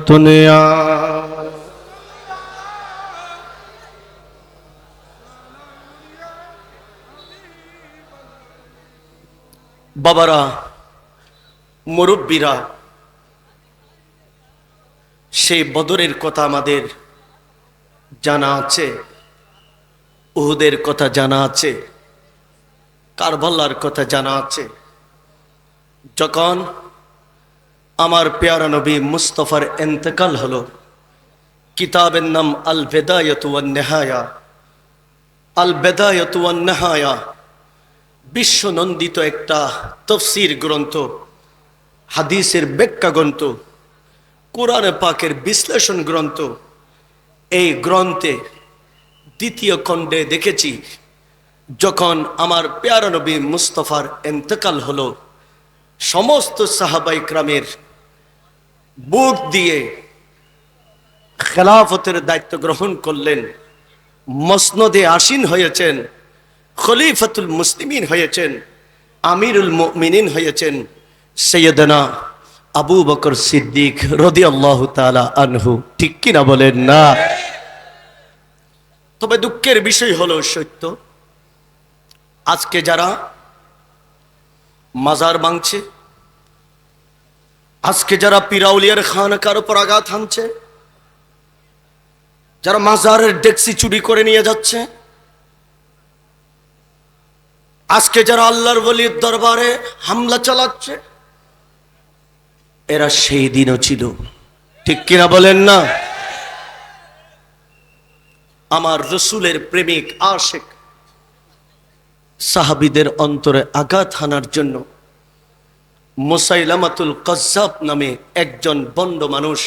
দুনিয়া। বাবারা, মুরব্বীরা, সেই বদরের কথা আমাদের জানা আছে, উহুদের কথা জানা আছে, কারবালার কথা জানা আছে। যখন আমার পেয়ারা নবী মুস্তফার ইন্তেকাল হলো, কিতাবের নাম আল বেদায়াতু ওয়ান নিহায়া। আল বেদায়াতু ওয়ান নিহায়া বিশ্ব নন্দিত একটা তফসির গ্রন্থ, হাদিসের ব্যাখ্যা গ্রন্থ, কোরআনে পাকের বিশ্লেষণ গ্রন্থ। এই গ্রন্থে দ্বিতীয় খণ্ডে দেখেছি, যখন আমার পেয়ারা নবী মুস্তফার ইন্তেকাল হলো, সমস্ত সাহাবায়ে কেরামের বুক দিয়ে খেলাফতের দায়িত্ব গ্রহণ করলেন, মসনদে আসীন হয়েছেন, খলিফাতুল মুসলিমিন হয়েছেন, আমিরুল মুমিনিন হয়েছেন সৈয়দনা আবু বকর সিদ্দিক রাদিয়াল্লাহু তাআলা আনহু। ঠিক কিনা বলেন না? তবে দুঃখের বিষয় হলো সত্য, আজকে যারা মাজার ভাঙছে, আজকে যারা পীরাউলিয়ার খানকার উপর আঘাত হানছে, যারা মাজারের ডেক্সি চুরি করে নিয়ে যাচ্ছে, আজকে যারা আল্লাহর ওলির দরবারে হামলা চালাচ্ছে, এরা সেই দিনও ছিল। ঠিক কিনা বলেন না? আমার রসুলের প্রেমিক আশিক সাহাবীদের অন্তরে আঘাত হানার জন্য মুসাইলামাতুল কাজ্জাব নামে একজন বন্ড মানুষ